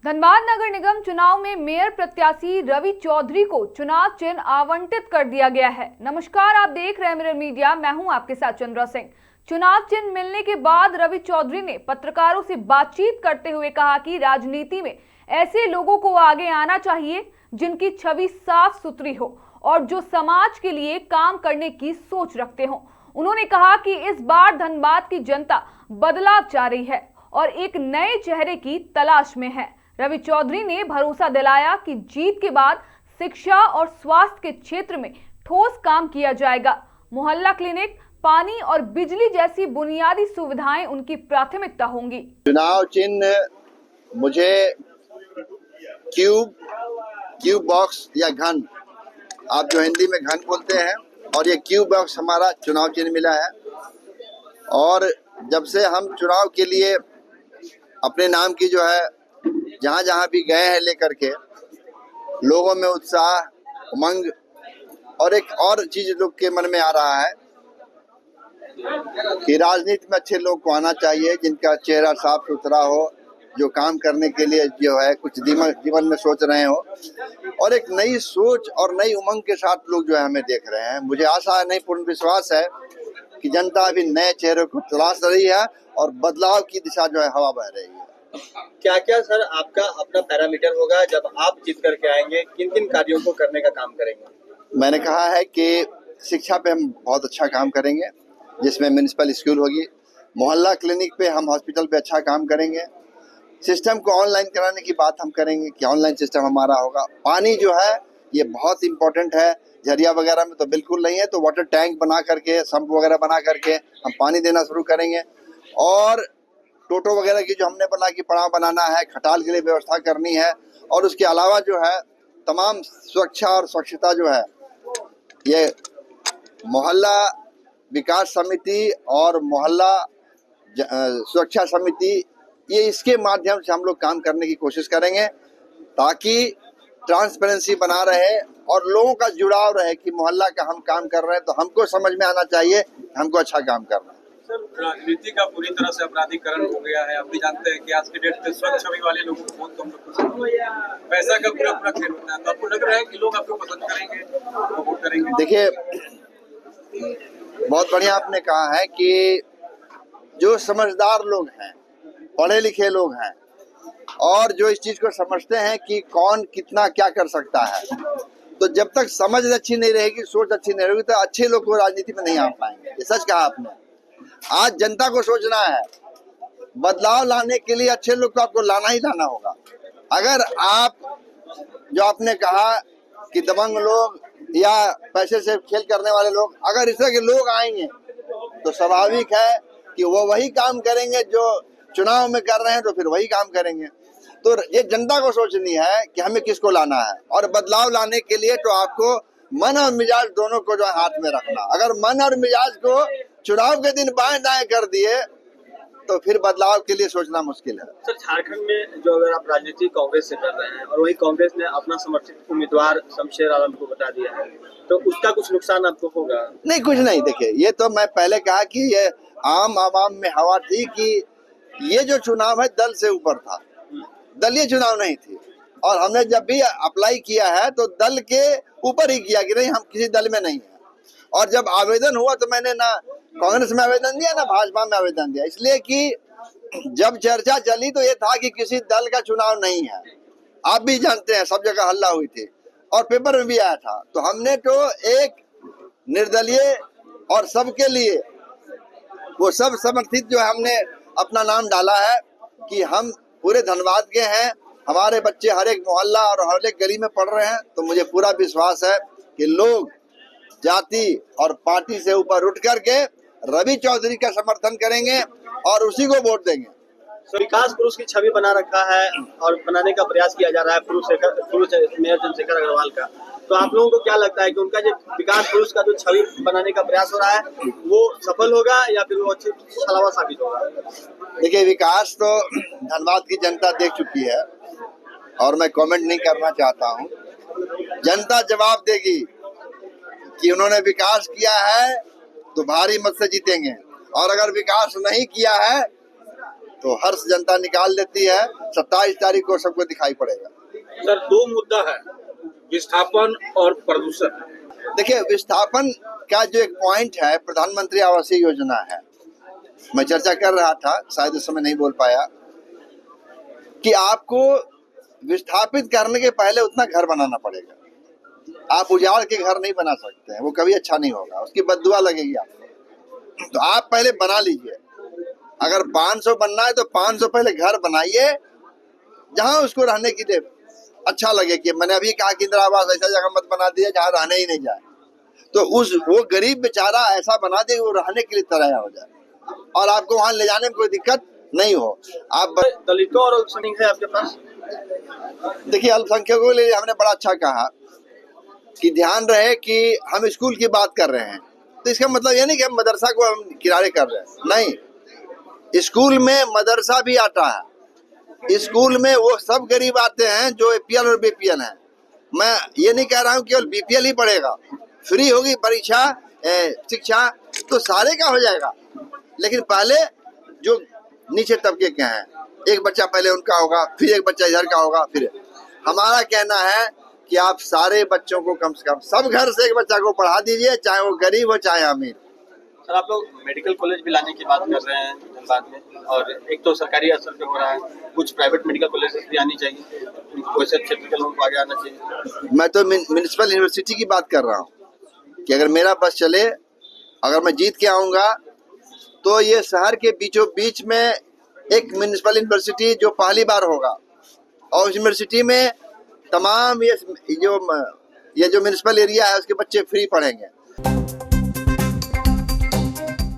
धनबाद नगर निगम चुनाव में मेयर प्रत्याशी रवि चौधरी को चुनाव चिन्ह आवंटित कर दिया गया है। नमस्कार, आप देख रहे हैं मिरर मीडिया। मैं हूं आपके साथ चंद्रा सिंह। चुनाव चिन्ह मिलने के बाद रवि चौधरी ने पत्रकारों से बातचीत करते हुए कहा कि राजनीति में ऐसे लोगों को आगे आना चाहिए जिनकी छवि साफ सुथरी हो और जो समाज के लिए काम करने की सोच रखते हो। उन्होंने कहा कि इस बार धनबाद की जनता बदलाव चाह रही है और एक नए चेहरे की तलाश में है। रवि चौधरी ने भरोसा दिलाया कि जीत के बाद शिक्षा और स्वास्थ्य के क्षेत्र में ठोस काम किया जाएगा। मोहल्ला क्लिनिक, पानी और बिजली जैसी बुनियादी सुविधाएं उनकी प्राथमिकता होंगी। चुनाव चिन्ह मुझे क्यूब बॉक्स या घन, आप जो हिंदी में घन बोलते हैं, और ये क्यूब बॉक्स हमारा चुनाव चिन्ह मिला है। और जब से हम चुनाव के लिए अपने नाम की जो है जहाँ जहाँ भी गए हैं लेकर के, लोगों में उत्साह, उमंग और एक और चीज लोग के मन में आ रहा है कि राजनीति में अच्छे लोग को आना चाहिए, जिनका चेहरा साफ सुथरा हो, जो काम करने के लिए जो है कुछ जीवन में सोच रहे हो, और एक नई सोच और नई उमंग के साथ लोग जो है हमें देख रहे हैं। मुझे आशा है, नहीं पूर्ण विश्वास है कि जनता अभी नए चेहरे को तलाश रही है और बदलाव की दिशा जो है हवा बह रही है। क्या क्या सर आपका अपना पैरामीटर होगा जब आप जीत करके आएंगे? किन किन कार्यों को करने का काम करेंगे? मैंने कहा है कि शिक्षा पे हम बहुत अच्छा काम करेंगे, जिसमें म्यूनिसिपल स्कूल होगी। मोहल्ला क्लिनिक पे हम हॉस्पिटल पे अच्छा काम करेंगे। सिस्टम को ऑनलाइन कराने की बात हम करेंगे कि ऑनलाइन सिस्टम हमारा होगा। पानी जो है ये बहुत इम्पोर्टेंट है, झरिया वगैरह में तो बिल्कुल नहीं है, तो वाटर टैंक बना करके, सम्प वगैरह बना करके हम पानी देना शुरू करेंगे। और टोटो वगैरह की जो हमने बना कि पड़ाव बनाना है, खटाल के लिए व्यवस्था करनी है। और उसके अलावा जो है तमाम सुरक्षा और स्वच्छता जो है, ये मोहल्ला विकास समिति और मोहल्ला सुरक्षा समिति, ये इसके माध्यम से हम लोग काम करने की कोशिश करेंगे ताकि ट्रांसपेरेंसी बना रहे और लोगों का जुड़ाव रहे कि मोहल्ला का हम काम कर रहे हैं तो हमको समझ में आना चाहिए हमको अच्छा काम करना है। सर, राजनीति का पूरी तरह से अपराधीकरण हो गया है। आप भी जानते हैं कि आज के डेट में स्वच्छ छवि वाले लोगों को बहुत कम लोग पसंद है। पैसा का पूरा खेल होता है, तो आपको लग रहा है कि लोग आपको पसंद करेंगे, वोट करेंगे? देखिए, बहुत बढ़िया आपने कहा है कि जो समझदार लोग हैं, पढ़े लिखे लोग हैं और जो इस चीज को समझते हैं कि कौन कितना क्या कर सकता है, तो जब तक समझ अच्छी नहीं रहेगी, सोच अच्छी नहीं रहेगी, तो अच्छे लोग को राजनीति में नहीं आ पाएंगे। ये सच कहा आपने। आज जनता को सोचना है, बदलाव लाने के लिए अच्छे लोग को आपको लाना ही लाना होगा। अगर आप जो आपने कहा कि दबंग लोग या पैसे से खेल करने वाले लोग, अगर इस तरह के लोग आएंगे तो स्वाभाविक है कि वो वही काम करेंगे जो चुनाव में कर रहे हैं, तो फिर वही काम करेंगे। तो ये जनता को सोचनी है कि हमें किसको लाना है, और बदलाव लाने के लिए तो आपको मन और मिजाज दोनों को जो हाथ में रखना। अगर मन और मिजाज को चुनाव के दिन बाएं दाएं कर दिए तो फिर बदलाव के लिए सोचना मुश्किल है। सर, झारखंड में जो अगर आप राजनीति कांग्रेस से कर रहे हैं और वही कांग्रेस ने अपना समर्थित उम्मीदवार शमशेर आलम को बता दिया है, तो उसका कुछ नुकसान आपको होगा? नहीं, कुछ नहीं। देखिए, ये तो मैं पहले कहा कि ये आम आवाम में हवा थी कि ये जो चुनाव है दल से ऊपर था, दलीय चुनाव नहीं थी। और हमने जब भी अप्लाई किया है तो दल के ऊपर ही किया कि नहीं, हम किसी दल में नहीं है। और जब आवेदन हुआ तो मैंने ना कांग्रेस में आवेदन दिया ना भाजपा में आवेदन दिया, इसलिए कि जब चर्चा चली तो ये था कि किसी दल का चुनाव नहीं है। आप भी जानते हैं, सब जगह हल्ला हुई थी और पेपर में भी आया था। तो हमने तो एक निर्दलीय और सबके लिए वो सब समर्थित जो हमने अपना नाम डाला है कि हम पूरे धनबाद के हैं, हमारे बच्चे हर एक मोहल्ला और हर एक गली में पढ़ रहे हैं। तो मुझे पूरा विश्वास है कि लोग जाति और पार्टी से ऊपर उठ करके रवि चौधरी का समर्थन करेंगे और उसी को वोट देंगे। विकास पुरुष की छवि बना रखा है और बनाने का प्रयास किया जा रहा है पुरुष मेयर चंद्रशेखर अग्रवाल का। तो आप लोगों को क्या लगता है कि उनका जो विकास पुरुष का जो छवि बनाने का प्रयास हो रहा है वो सफल होगा या फिर वो अच्छी छलावा साबित होगा? देखिए, विकास तो धनबाद की जनता देख चुकी है और मैं कमेंट नहीं करना चाहता हूँ। जनता जवाब देगी कि उन्होंने विकास किया है तो भारी मत से जीतेंगे, और अगर विकास नहीं किया है तो हर जनता निकाल देती है। 27 तारीख को सबको दिखाई पड़ेगा। सर, दो मुद्दा है, विस्थापन और प्रदूषण। देखिए, विस्थापन का जो एक पॉइंट है, प्रधानमंत्री आवासीय योजना है, मैं चर्चा कर रहा था, शायद उस समय नहीं बोल पाया, कि आपको विस्थापित करने के पहले उतना घर बनाना पड़ेगा। आप उजाड़ के घर नहीं बना सकते हैं, वो कभी अच्छा नहीं होगा, उसकी बददुआ लगेगी आपको। तो आप पहले बना लीजिए। अगर 500 बनना है तो 500 पहले घर बनाइए जहां उसको रहने के लिए अच्छा लगे। कि मैंने अभी कहा कि इंदिरा आवास ऐसा जगह मत बना दिए जहां रहने ही नहीं जाए, तो वो गरीब बेचारा ऐसा बना दे वो रहने के लिए तरह हो जाए और आपको वहां ले जाने में कोई दिक्कत नहीं हो। आप दलितों और अल्पसंख्यक है आपके पास? देखिए, अल्पसंख्यकों के लिए हमने बड़ा अच्छा कहा कि ध्यान रहे कि हम स्कूल की बात कर रहे हैं, तो इसका मतलब ये नहीं कि हम मदरसा को हम किनारे कर रहे हैं, नहीं। स्कूल में मदरसा भी आता है। स्कूल में वो सब गरीब आते हैं जो APL और BPL हैं। मैं ये नहीं कह रहा हूँ केवल BPL ही पढ़ेगा। फ्री होगी परीक्षा, शिक्षा तो सारे का हो जाएगा, लेकिन पहले जो नीचे तबके के हैं, एक बच्चा पहले उनका होगा, फिर एक बच्चा इधर का होगा। फिर हमारा कहना है कि आप सारे बच्चों को कम से कम सब घर से एक बच्चा को पढ़ा दीजिए, चाहे वो गरीब हो चाहे अमीर। सर, आप लोग मेडिकल कॉलेज भी लाने की बात कर रहे हैं धनबाद में, और एक तो सरकारी स्तर पे हो रहा है, कुछ प्राइवेट मेडिकल कॉलेजेस भी आनी चाहिए, वैसे क्षेत्र के लोगों को आगे आना चाहिए। मैं तो म्युनिसिपल यूनिवर्सिटी की बात कर रहा हूँ कि अगर मेरा बस चले, अगर मैं जीत के आऊँगा तो ये शहर के बीचों बीच में एक म्युनिसिपल यूनिवर्सिटी जो पहली बार होगा, और उस यूनिवर्सिटी में तमाम ये जो म्युनिसिपल एरिया है उसके बच्चे फ्री पढ़ेंगे।